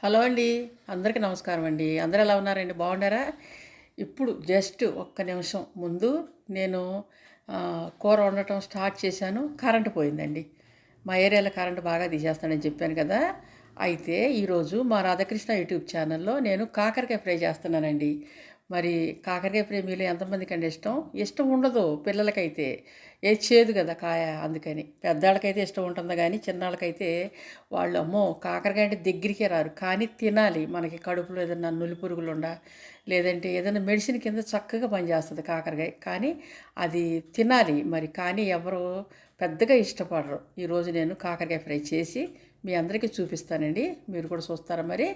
Hello అండి. అందరికీ నమస్కారం అండి. అందరూ ఎలా ఉన్నారండి? బాగున్నారా? ఇప్పుడు జస్ట్ ఒక్క నిమిషం ముందు నేను కూర వండటం స్టార్ట్ చేశాను. కరెంట్ పోయిందండి. మా ఏరియాలో కరెంట్ బాగా తీసేస్తానని చెప్పాను కదా! అయితే ఈరోజు మా రాధాకృష్ణ యూట్యూబ్ ఛానల్‌లో నేను కాకరకాయ ఫ్రై చేస్తున్నానండి. మరి కాకరకాయ ఫ్రై మీలో ఎంతమందికండి ఇష్టం? ఇష్టం ఉండదు పిల్లలకైతే. ఏది చేదు కదా కాయ అందుకని. పెద్దాళ్ళకైతే ఇష్టం ఉంటుంది గానీ, చిన్నాళ్ళకైతే వాళ్ళు అమ్మో! కాకరకాయ అంటే దగ్గరికే రారు. కానీ తినాలి. మనకి కడుపులో ఏదన్నా నులి పురుగులుండా, లేదంటే ఏదైనా మెడిసిన్ కింద చక్కగా పనిచేస్తది కాకరకాయ. కానీ అది తినాలి మరి. కానీ ఎవరు పెద్దగా ఇష్టపడరు. ఈరోజు నేను కాకరకాయ ఫ్రై చేసి మీ అందరికీ చూపిస్తానండి. మీరు కూడా చూస్తారా మరి?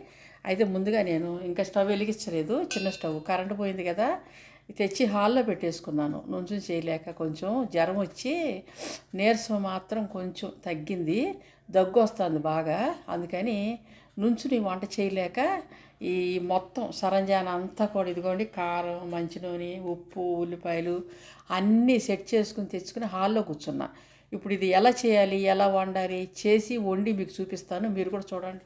అయితే ముందుగా నేను ఇంకా స్టవ్ వెలిగించలేదు. చిన్న స్టవ్ కరెంటు పోయింది కదా! తెచ్చి హాల్‌లో పెట్టేసుకున్నాను. నుంచుని చేయలేక కొంచెం జ్వరం వచ్చి నీరసం మాత్రం కొంచెం తగ్గింది. దగ్గొస్తుంది బాగా. అందుకని నుంచుని వంట చేయలేక ఈ మొత్తం సరంజామా అంతా కూడా ఇదిగోండి కారం, మంచి నూనె, ఉప్పు, ఉల్లిపాయలు అన్నీ సెట్ చేసుకుని తెచ్చుకుని హాల్‌లో కూర్చున్నా. ఇప్పుడు ఇది ఎలా చేయాలి? ఎలా వండాలి? చేసి వండి మీకు చూపిస్తాను. మీరు కూడా చూడండి.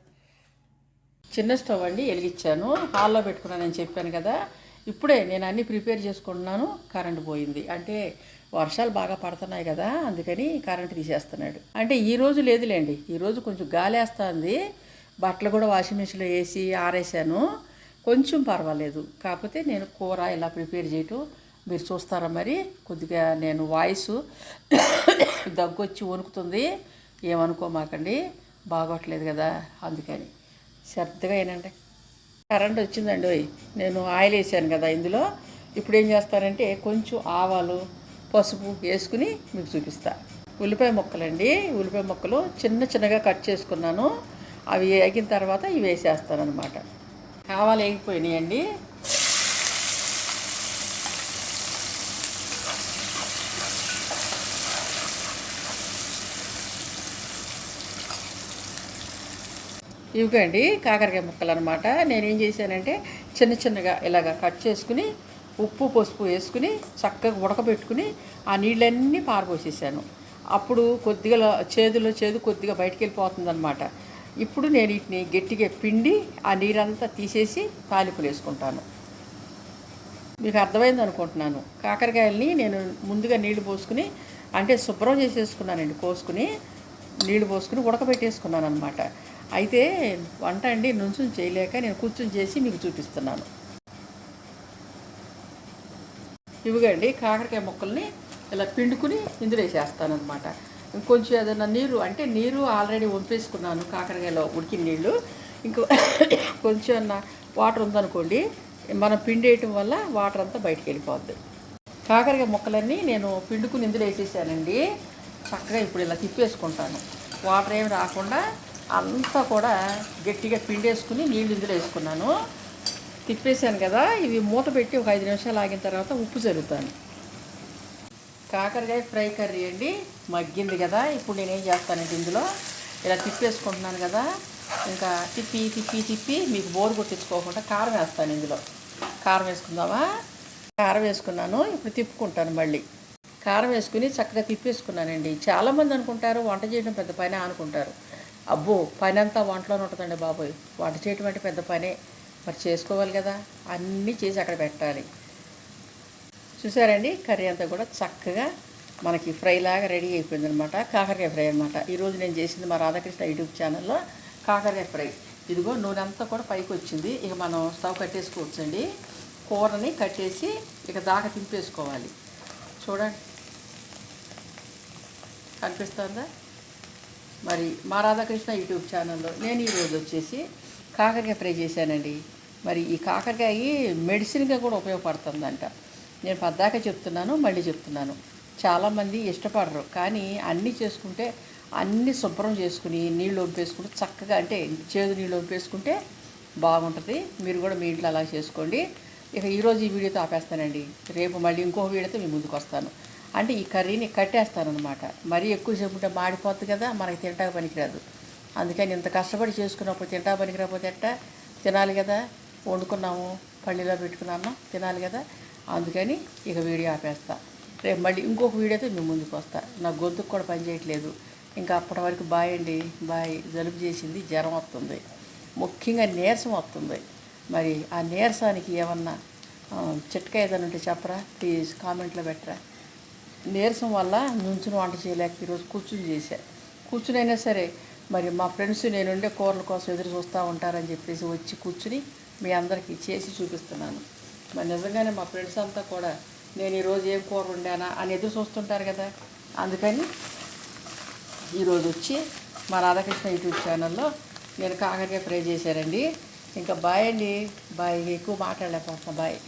చిన్న స్టవ్ అండి వెలిగించాను. హాల్లో పెట్టుకున్నానని చెప్పాను కదా! ఇప్పుడే నేను అన్నీ ప్రిపేర్ చేసుకుంటున్నాను. కరెంట్ పోయింది. అంటే వర్షాలు బాగా పడుతున్నాయి కదా! అందుకని కరెంట్ తీసేస్తున్నాడు. అంటే ఈరోజు లేదులేండి. ఈరోజు కొంచెం గాలేస్తుంది. బట్టలు కూడా వాషింగ్ మిషన్లో వేసి ఆరేసాను. కొంచెం పర్వాలేదు. కాకపోతే నేను కూర ఇలా ప్రిపేర్ చేయటం మీరు చూస్తారా మరి? కొద్దిగా నేను వాయిస్ దగ్గొచ్చి వణుకుతుంది. ఏమనుకోమాకండి. బాగోట్లేదు కదా అందుకని. శ్రద్ధగా ఏనండి. కరెంట్ వచ్చిందండి. నేను ఆయిల్ వేసాను కదా ఇందులో. ఇప్పుడు ఏం చేస్తానంటే కొంచెం ఆవాలు, పసుపు వేసుకుని మీకు చూపిస్తా. ఉల్లిపాయ ముక్కలండి. ఉల్లిపాయ ముక్కలు చిన్న చిన్నగా కట్ చేసుకున్నాను. అవి వేగిన తర్వాత ఇవి వేసేస్తాను అనమాట. ఆవాలు వేగిపోయినాయండి. ఇవిగండి కాకరకాయ ముక్కలు అనమాట. నేనేం చేశానంటే చిన్న చిన్నగా ఇలాగ కట్ చేసుకుని ఉప్పు పసుపు వేసుకుని చక్కగా ఉడకబెట్టుకుని ఆ నీళ్ళన్నీ పారబోసేసాను. అప్పుడు కొద్దిగా చేదు కొద్దిగా బయటికి వెళ్ళిపోతుంది అనమాట. ఇప్పుడు నేను వీటిని గట్టిగా పిండి ఆ నీరంతా తీసేసి తాలింపులు వేసుకుంటాను. మీకు అర్థమైంది అనుకుంటున్నాను. కాకరకాయలని నేను ముందుగా నీళ్లు పోసుకుని అంటే శుభ్రం చేసేసుకున్నానండి. కోసుకుని నీళ్లు పోసుకుని ఉడకబెట్టేసుకున్నాను అనమాట. అయితే వంట అండి నుంచుని చేయలేక నేను కూర్చుని చేసి మీకు చూపిస్తున్నాను. ఇవిగండి కాకరకాయ ముక్కల్ని ఇలా పిండుకుని ఇందులో వేసేస్తాను అనమాట. ఇంకొంచెం ఏదైనా నీరు అంటే నీరు ఆల్రెడీ వంపేసుకున్నాను కాకరకాయలో ఉడికిన నీళ్ళు. ఇంకో కొంచెం అన్న వాటర్ ఉందనుకోండి, మనం పిండేయటం వల్ల వాటర్ అంతా బయటికి వెళ్ళిపోద్ది. కాకరకాయ ముక్కలన్నీ నేను పిండుకుని ఇందులో వేసేసానండి. చక్కగా ఇప్పుడు ఇలా తిప్పేసుకుంటాను. వాటర్ ఏమి రాకుండా అంతా కూడా గట్టిగా పిండేసుకుని నీళ్ళు ఇందులో వేసుకున్నాను. తిప్పేసాను కదా, ఇవి మూత పెట్టి ఒక 5 నిమిషాలు ఆగిన తర్వాత ఉప్పు చల్లుతాను. కాకరకాయ ఫ్రై కర్రీ అండి మగ్గింది కదా. ఇప్పుడు నేనేం చేస్తానంటే ఇందులో ఇలా తిప్పేసుకుంటున్నాను కదా, ఇంకా తిప్పి తిప్పి తిప్పి మీకు బోరు కొట్టించుకోకుండా కారం వేస్తాను ఇందులో. కారం వేసుకుందామా? కారం వేసుకున్నాను. ఇప్పుడు తిప్పుకుంటాను మళ్ళీ. కారం వేసుకుని చక్కగా తిప్పేసుకున్నానండి. చాలామంది అనుకుంటారు వంట చేయడం పెద్ద పనే అనుకుంటారు. అబ్బో, పని అంతా వంటలోనే ఉంటుందండి బాబోయ్. వంట చేయటం అంటే పెద్ద పనే. మరి చేసుకోవాలి కదా, అన్నీ చేసి అక్కడ పెట్టాలి. చూసారండి కర్రీ అంతా కూడా చక్కగా మనకి ఫ్రై లాగా రెడీ అయిపోయింది అనమాట. కాకరకాయ ఫ్రై అనమాట. ఈరోజు నేను చేసింది మా రాధాకృష్ణ యూట్యూబ్ ఛానల్లో కాకరకాయ ఫ్రై. ఇదిగో నూనె అంతా కూడా పైకి వచ్చింది. ఇక మనం స్టవ్ కట్టేసుకోవచ్చండి. కూరని కట్టేసి ఇక దాకా తింపేసుకోవాలి. చూడండి కనిపిస్తుందా? మరి మా రాధాకృష్ణ యూట్యూబ్ ఛానల్లో నేను ఈరోజు వచ్చేసి కాకరకాయ ఫ్రై చేశానండి. మరి ఈ కాకరకాయ మెడిసిన్గా కూడా ఉపయోగపడుతుందంట. నేను పద్దాక చెప్తున్నాను, మళ్ళీ చెప్తున్నాను. చాలామంది ఇష్టపడరు, కానీ అన్నీ చేసుకుంటే అన్నీ శుభ్రం చేసుకుని నీళ్ళు వంపేసుకుంటే చక్కగా అంటే చేదు నీళ్ళు వంపేసుకుంటే బాగుంటుంది. మీరు కూడా మీ ఇంట్లో అలా చేసుకోండి. ఇక ఈరోజు ఈ వీడియోతో ఆపేస్తానండి. రేపు మళ్ళీ ఇంకొక వీడియోతో మీ ముందుకు వస్తాను. అంటే ఈ కర్రీని కట్టేస్తాను అనమాట. మరీ ఎక్కువసేపు ఉంటే మాడిపోద్ది కదా, మనకి తింటాక పనికిరాదు. అందుకని ఇంత కష్టపడి చేసుకున్నప్పుడు తింటా పనికిరాకపోతే ఎట్టా? తినాలి కదా, వండుకున్నాము, పళ్ళిలో పెట్టుకున్నాము, తినాలి కదా. అందుకని ఇక వీడియో ఆపేస్తా. రేపు మళ్ళీ ఇంకొక వీడియోతో మీ ముందుకు వస్తా. నా గొంతుకు కూడా పని చేయట్లేదు. ఇంకా అప్పటి వరకు బాయ్ అండి. బాయ్. జలుబు చేసింది, జ్వరం వస్తుంది. ముఖ్యంగా నీరసం వస్తుంది. మరి ఆ నీరసానికి ఏమన్నా చిట్కా ఏదైనా ఉంటే చెప్పరా ప్లీజ్, కామెంట్లో పెట్టరా. నీరసం వల్ల నుంచుని వంట చేయలేక ఈరోజు కూర్చుని చేశా. కూర్చునైనా సరే మరి మా ఫ్రెండ్స్ నేనుండే కూరల కోసం ఎదురు చూస్తూ ఉంటారని చెప్పేసి వచ్చి కూర్చుని మీ అందరికీ చేసి చూపిస్తున్నాను. మరి నిజంగానే మా ఫ్రెండ్స్ అంతా కూడా నేను ఈరోజు ఏం కూర వండానా అని ఎదురు చూస్తుంటారు కదా, అందుకని ఈరోజు వచ్చి మా రాధాకృష్ణ యూట్యూబ్ ఛానల్లో నేను కాకరకాయ ఫ్రై చేశారండి. ఇంకా బాయ్ అండి, బాయ్, ఎక్కువ మాట్లాడలేకపోతున్నా, బాయ్.